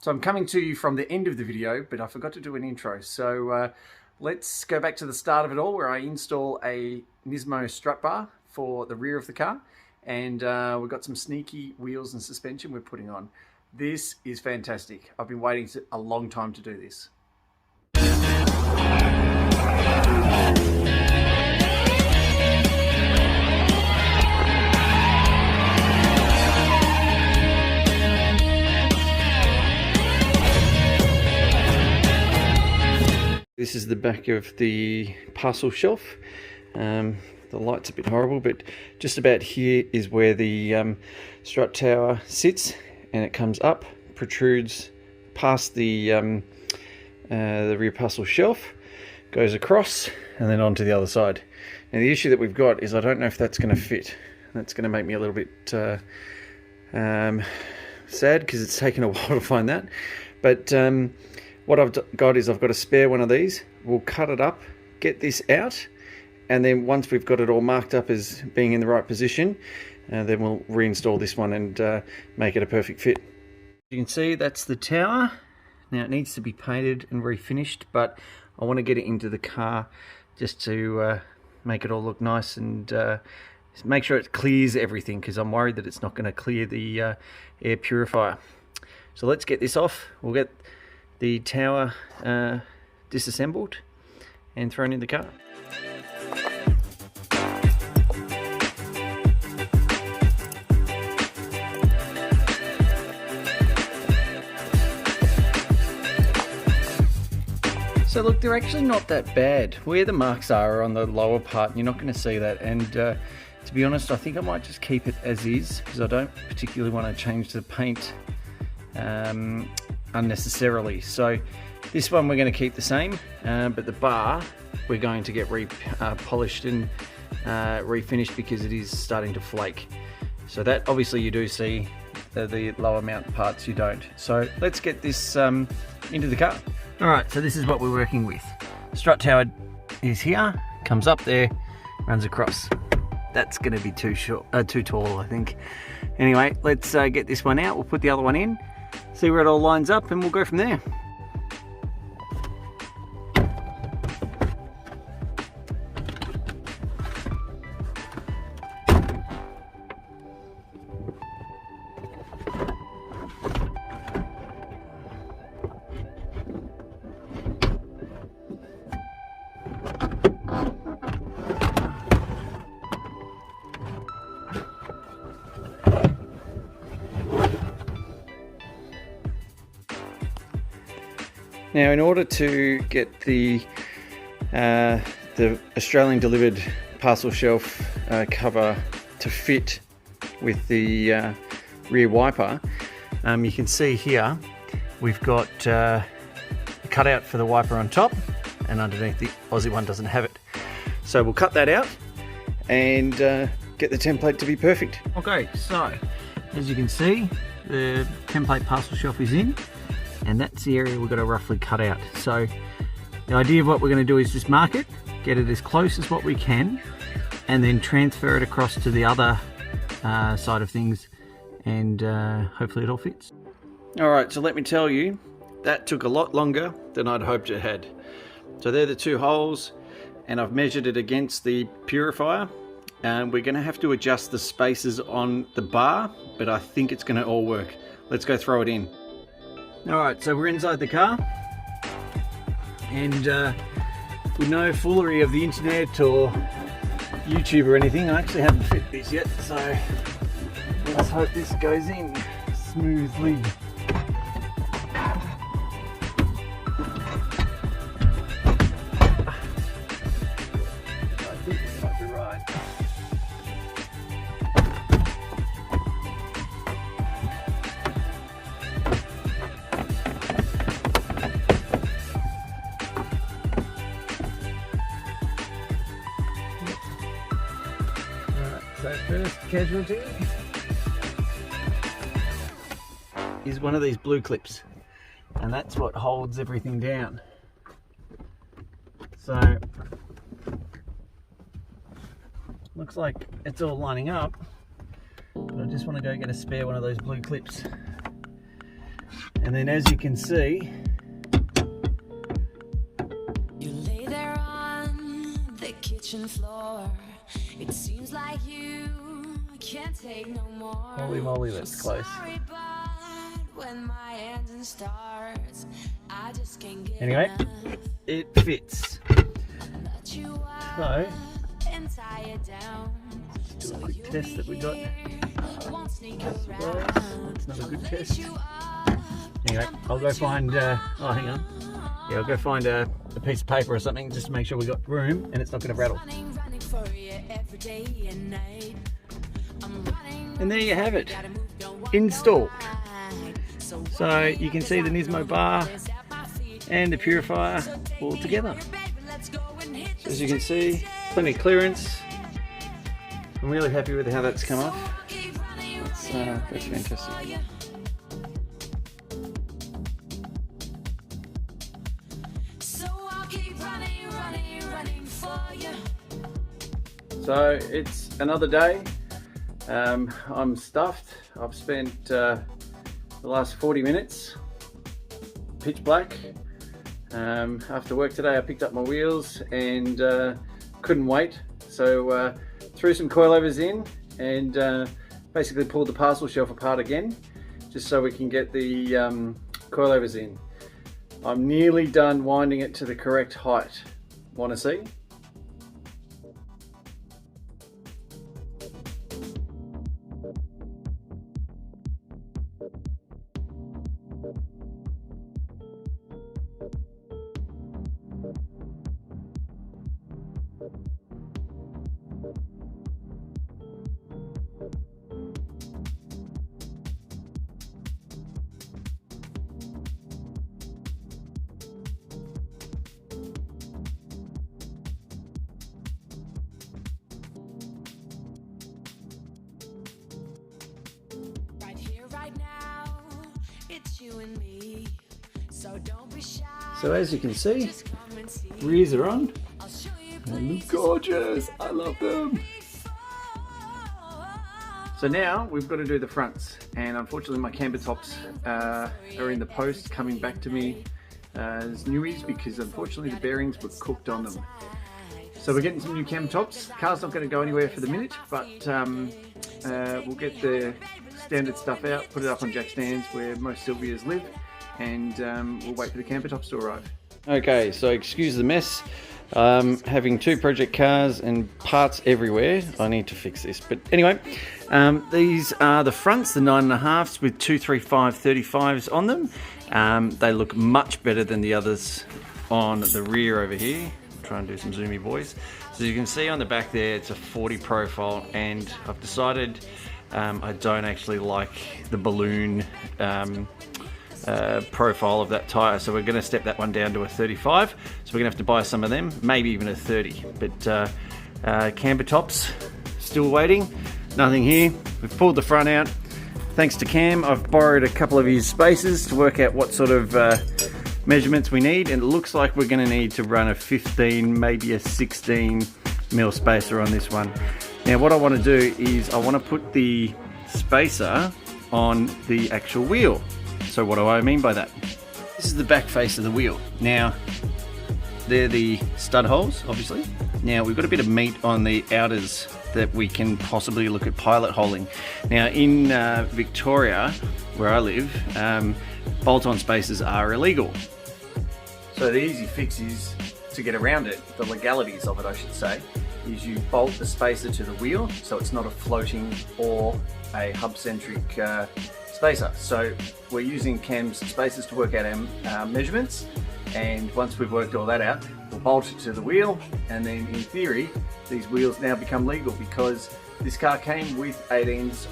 So I'm coming to you from the end of the video, but I forgot to do an intro. So let's go back to the start of it all, where I install a Nismo strut bar for the rear of the car. And we've got some sneaky wheels and suspension we're putting on. This is fantastic. I've been waiting a long time to do this. This is the back of the parcel shelf. The light's a bit horrible, but just about here is where the strut tower sits, and it comes up, protrudes past the rear parcel shelf, goes across, and then onto the other side. And the issue that we've got is I don't know if that's going to fit. That's going to make me a little bit sad, because it's taken a while to find that. But what I've got is I've got a spare one of these. We'll cut it up, get this out, and then once we've got it all marked up as being in the right position, then we'll reinstall this one and make it a perfect fit. You can see that's the tower. Now it needs to be painted and refinished, but I want to get it into the car just to make it all look nice and make sure it clears everything, because I'm worried that it's not going to clear the air purifier. So let's get this off. We'll get the tower disassembled and thrown in the car. So look, they're actually not that bad. Where the marks are on the lower part, you're not going to see that. And to be honest, I think I might just keep it as is, because I don't particularly want to change the paint unnecessarily. So this one we're going to keep the same, but the bar we're going to get polished and refinished, because it is starting to flake. So that obviously you do see, the lower mount parts you don't. So let's get this into the car. Alright, so this is what we're working with. Strut tower is here, comes up there, runs across. That's going to be too tall, I think. Anyway, let's get this one out. We'll put the other one in, see where it all lines up, and we'll go from there. Now, in order to get the Australian delivered parcel shelf cover to fit with the rear wiper, you can see here we've got a cutout for the wiper on top, and underneath the Aussie one doesn't have it. So we'll cut that out and get the template to be perfect. Okay, so as you can see, the template parcel shelf is in, and that's the area we've got to roughly cut out. So the idea of what we're going to do is just mark it, get it as close as what we can, and then transfer it across to the other side of things, and hopefully it all fits. Alright, so let me tell you, that took a lot longer than I'd hoped it had. So they're the two holes, and I've measured it against the purifier, and we're going to have to adjust the spaces on the bar, but I think it's going to all work. Let's go throw it in. Alright, so we're inside the car, and with no foolery of the internet or YouTube or anything, I actually haven't fit this yet, so let's hope this goes in smoothly. I think this might be right. So first casualty is one of these blue clips, and that's what holds everything down. So looks like it's all lining up, but I just want to go get a spare one of those blue clips And then as you can see, you lay there on the kitchen floor. It seems like you can't take no more. Holy moly, that's close. Sorry, but when my engine starts, I just can't get Anyway, enough. it fits. Let you up So, and tie it down. let's do a quick test that we got. Won't sneak It's around. not a good test. Anyway, I'll go find, oh hang on. Yeah, I'll go find a piece of paper or something just to make sure we got room and it's not going to rattle. Running for you every day and night. I'm running, And there you have it, gotta move, don't want installed. no ride. So you can see the Nismo bar and the purifier all together. So as you can see, plenty of clearance. I'm really happy with how that's come off. That's fantastic. So it's another day. I'm stuffed. I've spent the last 40 minutes pitch black. After work today I picked up my wheels and couldn't wait, so threw some coilovers in and basically pulled the parcel shelf apart again just so we can get the coilovers in. I'm nearly done winding it to the correct height. Want to see? So as you can see, rears are on. They look gorgeous. I love them. So now we've got to do the fronts, and unfortunately my camber tops are in the post coming back to me as newies because unfortunately the bearings were cooked on them. So we're getting some new camber tops. The car's not going to go anywhere for the minute, but we'll get the standard stuff out, put it up on jack stands where most Sylvias live, and we'll wait for the camper tops to arrive. Okay, so excuse the mess. Having two project cars and parts everywhere. I need to fix this. But anyway, these are the fronts, the 9.5s with 235 35s on them. They look much better than the others on the rear over here. I'll try and do some zoomy boys. So you can see on the back there, it's a 40 profile, and I've decided I don't actually like the balloon profile of that tyre, so we're going to step that one down to a 35. So we're going to have to buy some of them, maybe even a 30. But camber tops, still waiting. Nothing here. We've pulled the front out. Thanks to Cam, I've borrowed a couple of his spacers to work out what sort of measurements we need, and it looks like we're going to need to run a 15, maybe a 16 mil spacer on this one. Now what I want to do is I want to put the spacer on the actual wheel. So what do I mean by that? This is the back face of the wheel. Now, they're the stud holes, obviously. Now, we've got a bit of meat on the outers that we can possibly look at pilot holing. Now, in Victoria, where I live, bolt-on spacers are illegal. So the easy fix is to get around it, the legalities of it, I should say, is you bolt the spacer to the wheel so it's not a floating or a hub-centric spacer. So we're using Cam's spacers to work out our measurements, and once we've worked all that out, we'll bolt it to the wheel, and then in theory these wheels now become legal because this car came with 18s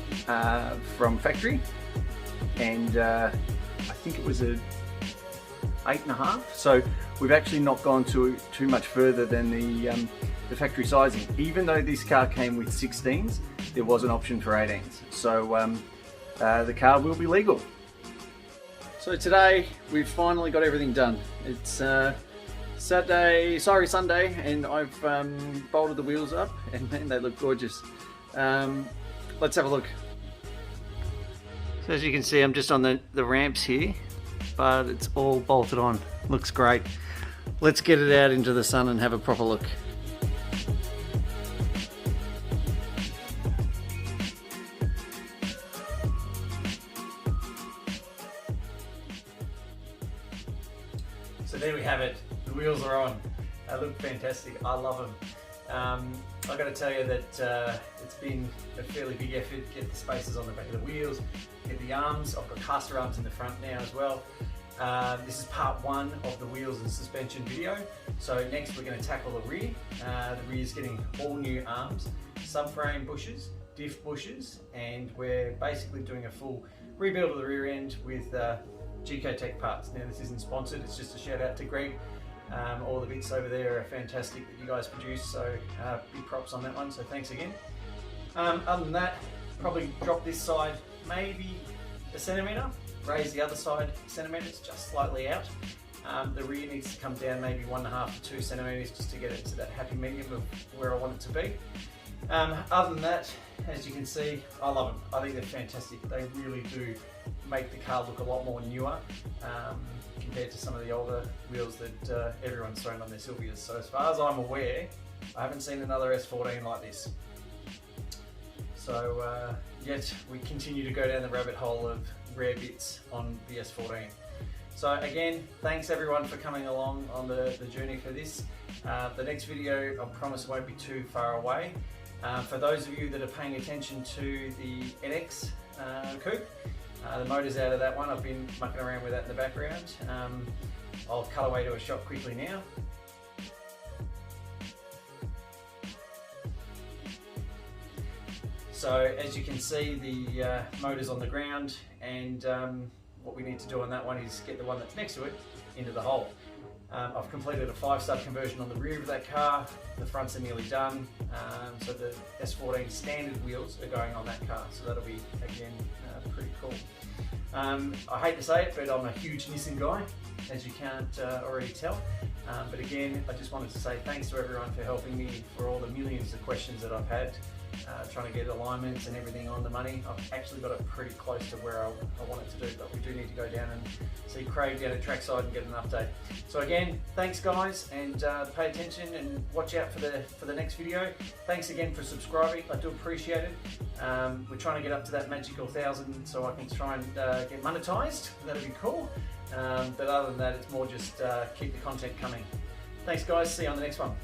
from factory, and I think it was a 8.5. So we've actually not gone too much further than the factory sizing. Even though this car came with 16s, there was an option for 18s. So the car will be legal. So today we've finally got everything done. It's Sunday, and I've bolted the wheels up, and man, they look gorgeous. Let's have a look. So as you can see, I'm just on the ramps here, but it's all bolted on. Looks great. Let's get it out into the sun and have a proper look. So there we have it. The wheels are on. They look fantastic. I love them. I've got to tell you that it's been a fairly big effort. Get the spacers on the back of the wheels, get the arms. I've got caster arms in the front now as well. This is part one of the wheels and suspension video. So next we're going to tackle the rear. The rear is getting all new arms, subframe bushes, diff bushes, and we're basically doing a full rebuild of the rear end with Tech parts. Now this isn't sponsored, it's just a shout out to Greg. All the bits over there are fantastic that you guys produce, so big props on that one, so thanks again. Other than that, probably drop this side maybe a centimetre, raise the other side centimetres, just slightly out. The rear needs to come down maybe 1.5 to 2 centimetres just to get it to that happy medium of where I want it to be. Other than that, as you can see, I love them. I think they're fantastic. They really do make the car look a lot more newer compared to some of the older wheels that everyone's thrown on their Silvias. So as far as I'm aware, I haven't seen another S14 like this. So yet we continue to go down the rabbit hole of rare bits on the S14. So again, thanks everyone for coming along on the journey for this. The next video, I promise, won't be too far away. For those of you that are paying attention to the NX coupe, the motor's out of that one. I've been mucking around with that in the background. I'll cut away to a shot quickly now. So as you can see, the motor's on the ground, and what we need to do on that one is get the one that's next to it into the hole. I've completed a 5-stud conversion on the rear of that car. The fronts are nearly done. So the S14 standard wheels are going on that car. So that'll be, again, pretty cool. I hate to say it, but I'm a huge Nissan guy, as you can't already tell. But again, I just wanted to say thanks to everyone for helping me for all the millions of questions that I've had, trying to get alignments and everything on the money. I've actually got it pretty close to where I want it to do, but we do need to go down and see Craig down at trackside and get an update. So again, thanks guys, and pay attention and watch out for the next video. Thanks again for subscribing, I do appreciate it. We're trying to get up to that magical 1,000 so I can try and get monetized. That'd be cool. But other than that, it's more just keep the content coming. Thanks guys, see you on the next one.